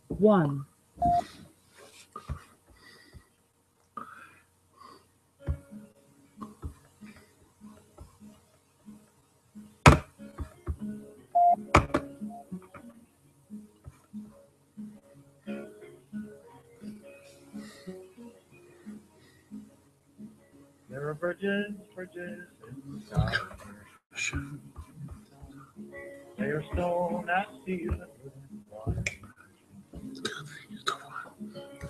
1. There are bridges in the sky. They are stone and steel and wooden.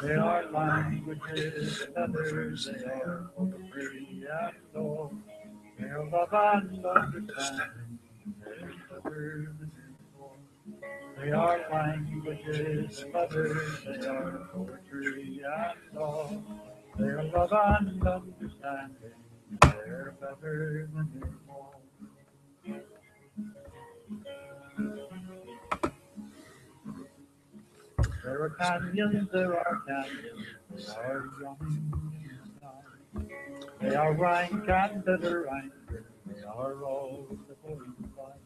They are languages and others. They are free and low. They are love and understanding. They are languages and others. They are poetry and law. They are love and understanding. They're better than them all. There are canyons, they are young and they are rank and bitter anger, they are all the blind.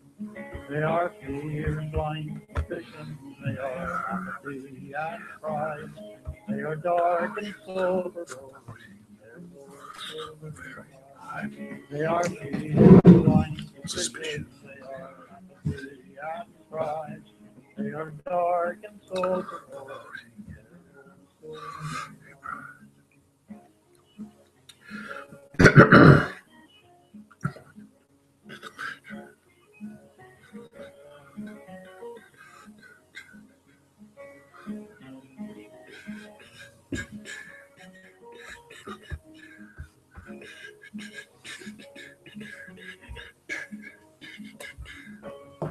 They are fear and blind suspicion, they are apathy and pride. They are dark and sober, they are fear and blind suspicion, they are apathy and pride. They are dark and sober.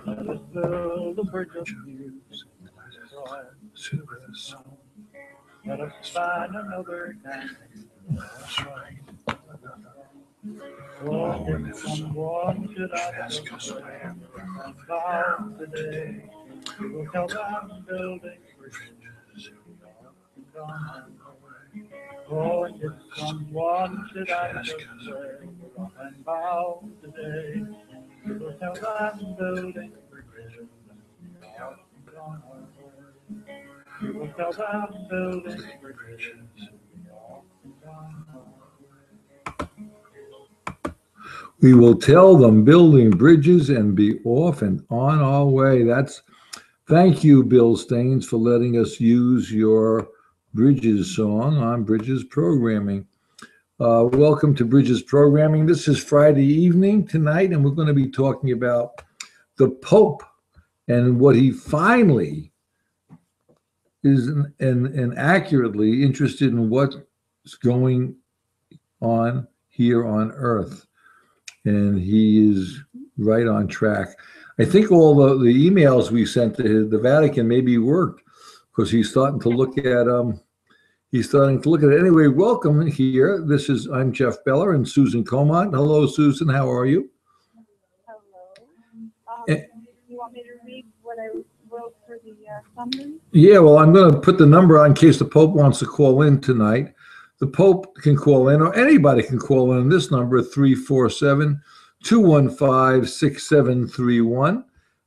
Let us build a bridge of views. Let us find another canyon. Oh, if someone should ask us about today, we will tell them building bridges. Oh, if someone should ask us where we're up and about today, we will tell them building bridges. We will tell them building bridges. We will tell them building bridges and be off and on our way. Thank you, Bill Staines, for letting us use your Bridges song on Bridges Programming. Welcome to Bridges Programming. This is Friday evening tonight, and we're going to be talking about the Pope and what he finally is and accurately interested in what's going on here on Earth. And he is right on track. I think all the emails we sent to the Vatican maybe worked because he's starting to look at it. Anyway, welcome here. I'm Jeff Beller and Susan Comont. Hello, Susan. How are you? Hello. You want me to read what I wrote for the summary? Yeah, well, I'm going to put the number on in case the Pope wants to call in tonight. The Pope can call in, or anybody can call in. This number, 347-215-6731.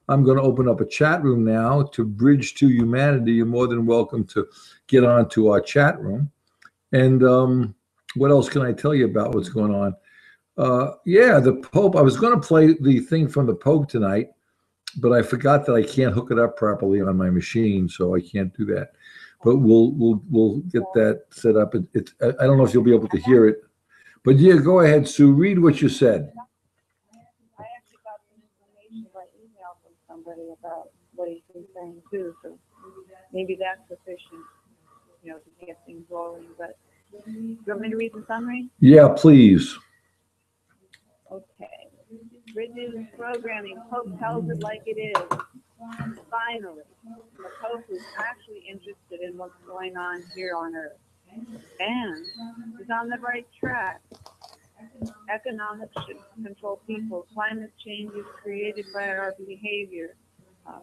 I'm going to open up a chat room now to Bridge to Humanity. You're more than welcome to get onto our chat room. And what else can I tell you about what's going on? The Pope. I was going to play the thing from the Pope tonight, but I forgot that I can't hook it up properly on my machine, so I can't do that. But we'll get that set up. I don't know if you'll be able to hear it, but yeah, go ahead, Sue. Read what you said. I actually got some information by email from somebody about what he's been saying too. So maybe that's sufficient, to get things rolling. But you want me to read the summary? Yeah, please. Okay. Bridges Programming. Pope tells it like it is. Finally, the Pope is actually interested in what's going on here on Earth. And is on the right track. Economics should control people. Climate change is created by our behavior,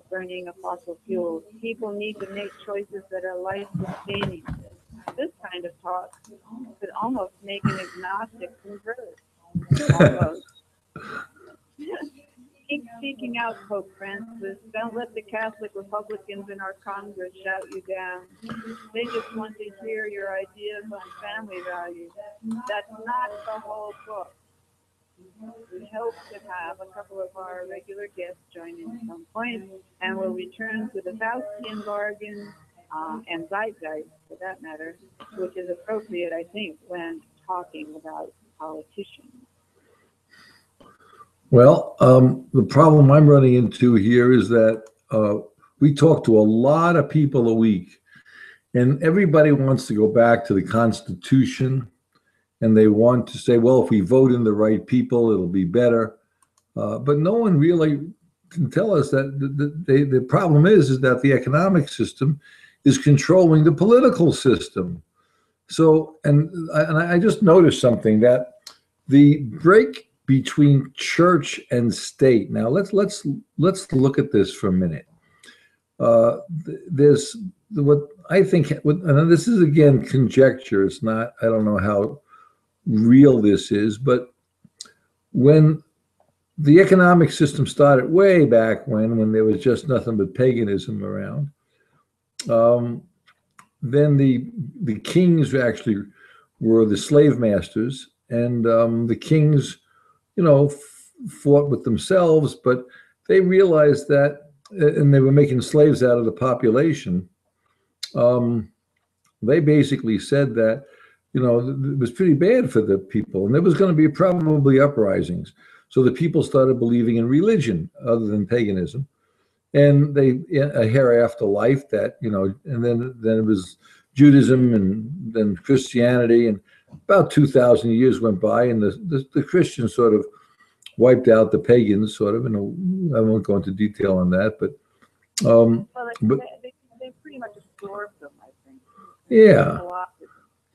burning of fossil fuels. People need to make choices that are life-sustaining. This kind of talk could almost make an agnostic convert. Almost. Keep speaking out, Pope Francis. Don't let the Catholic Republicans in our Congress shout you down. They just want to hear your ideas on family values. That's not the whole book. We hope to have a couple of our regular guests join in at some point, and we'll return to the Faustian Bargain and Zeitgeist, for that matter, which is appropriate, I think, when talking about politicians. Well, the problem I'm running into here is that we talk to a lot of people a week, and everybody wants to go back to the Constitution, and they want to say, well, if we vote in the right people, it'll be better. But no one really can tell us that the problem is that the economic system is controlling the political system. So, and I just noticed something, that the break between church and state. Now let's look at this for a minute. There's what I think, and this is again conjecture. It's not. I don't know how real this is, but when the economic system started way back when there was just nothing but paganism around, then the kings actually were the slave masters, and the kings, fought with themselves, but they realized that, and they were making slaves out of the population. They basically said that, it was pretty bad for the people, and there was going to be probably uprisings. So the people started believing in religion other than paganism, and a hereafter life that, and then it was Judaism and then Christianity, and about 2,000 years went by, and the Christians sort of wiped out the pagans, sort of, and I won't go into detail on that, but they pretty much absorbed them, I think. Yeah.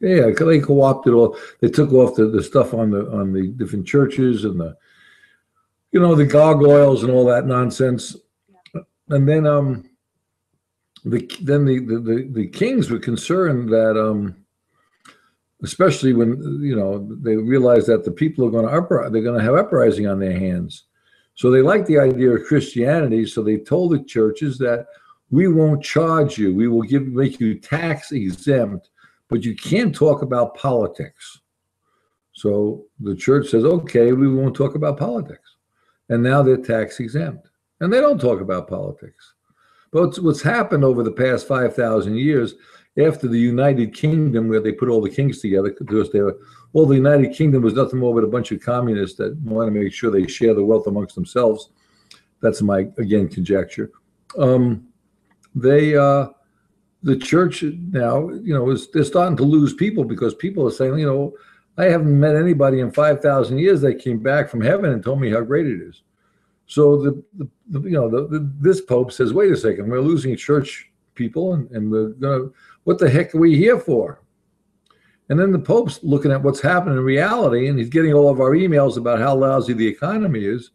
Yeah, they co-opted all. They took off the stuff on the different churches and the gargoyles and all that nonsense, and then the kings were concerned that especially when they realized that the people are going to have uprising on their hands, so they liked the idea of Christianity. So they told the churches that we won't charge you, we will make you tax exempt, but you can't talk about politics. So the church says, okay, we won't talk about politics. And now they're tax exempt. And they don't talk about politics. But what's happened over the past 5,000 years, after the United Kingdom, where they put all the kings together, because the United Kingdom was nothing more but a bunch of communists that want to make sure they share the wealth amongst themselves. That's my, again, conjecture. The church now, they're starting to lose people, because people are saying, I haven't met anybody in 5,000 years that came back from heaven and told me how great it is. So this Pope says, wait a second, we're losing church people, and we're gonna, what the heck are we here for? And then the Pope's looking at what's happening in reality, and he's getting all of our emails about how lousy the economy is,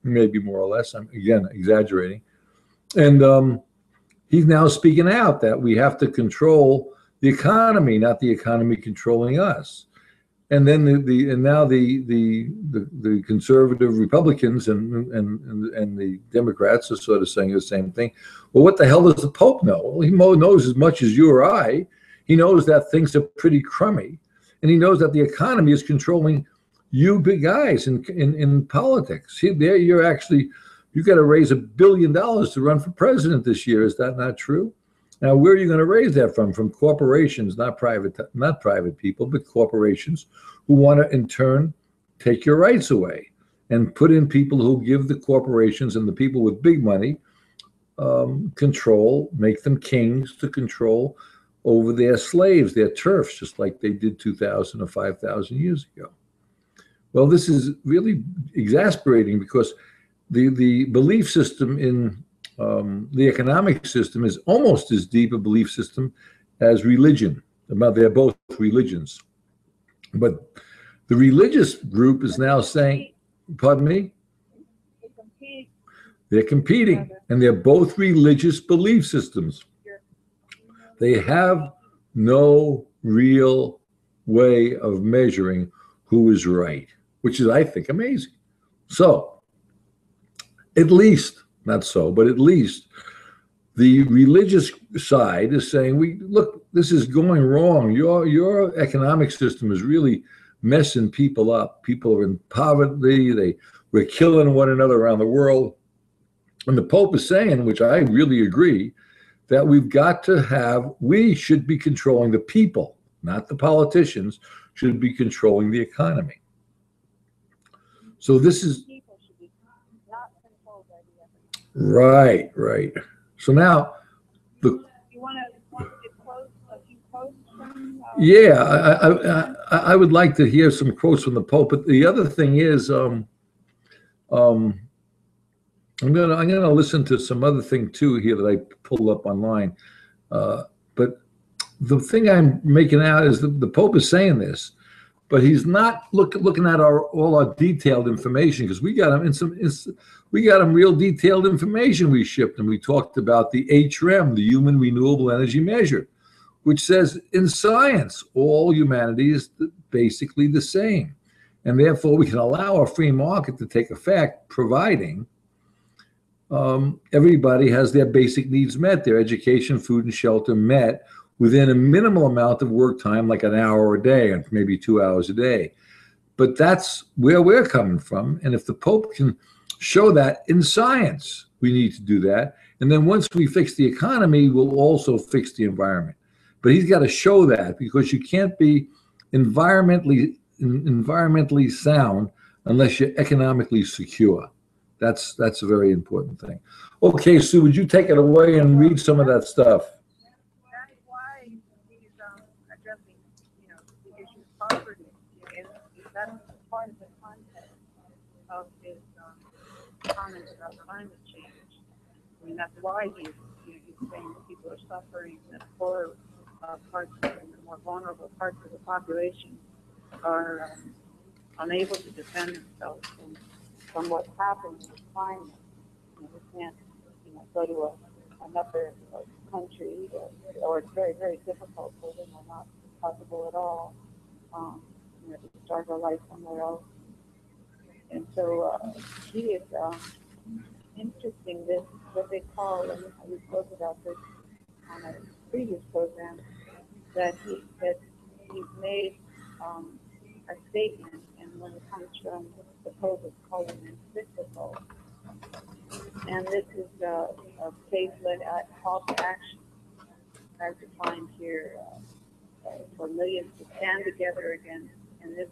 maybe more or less. I'm again exaggerating, and he's now speaking out that we have to control the economy, not the economy controlling us. And then now the conservative Republicans and the Democrats are sort of saying the same thing. Well, what the hell does the Pope know? Well, he knows as much as you or I. He knows that things are pretty crummy, and he knows that the economy is controlling you big guys in politics. There you're actually, you got to raise $1 billion to run for president this year. Is that not true? Now, where are you going to raise that from? From corporations, not private people, but corporations who want to, in turn, take your rights away and put in people who give the corporations and the people with big money control, make them kings to control over their slaves, their turfs, just like they did 2,000 or 5,000 years ago. Well, this is really exasperating, because the belief system in the economic system is almost as deep a belief system as religion. They're both religions. But the religious group is now saying, pardon me? They're competing, and they're both religious belief systems. They have no real way of measuring who is right, which is, I think, amazing. So at least, not so, but at least the religious side is saying, "We look, this is going wrong. Your economic system is really messing people up. People are in poverty. We're killing one another around the world." And the Pope is saying, which I really agree, that we should be controlling the people, not the politicians, should be controlling the economy. So this is People should be not controlled by the other. right. So now the You want to get close, a few quotes from? yeah, I would like to hear some quotes from the Pope. But the other thing is, um, I'm gonna listen to some other thing too here that I pulled up online. But the thing I'm making out is the Pope is saying this, but he's not looking at all our detailed information, because we got him we got him real detailed information we shipped him. We talked about the HREM, the Human Renewable Energy Measure, which says in science all humanity is basically the same, and therefore we can allow a free market to take effect, providing everybody has their basic needs met, their education, food, and shelter met within a minimal amount of work time, like an hour a day and maybe 2 hours a day. But that's where we're coming from. And if the Pope can show that in science, we need to do that. And then once we fix the economy, we'll also fix the environment. But he's got to show that, because you can't be environmentally sound unless you're economically secure. That's a very important thing. Okay, Sue, would you take it away and read some of that stuff? That's why he's addressing, the issue of poverty, and that's part of the context of his comments about climate change. I mean, that's why he's saying that people are suffering, that poorer parts and the more vulnerable parts of the population are unable to defend themselves from what's happening with climate. We can't, go to another country, or it's very, very difficult for them, or not possible at all, to start a life somewhere else. And so he is interesting, this, what they call, and we spoke about this on a previous program, that he's made a statement, and when it comes from the Pope, it's called an Encyclical. And this is a faith-led call to action, as defined here, for millions to stand together against, and this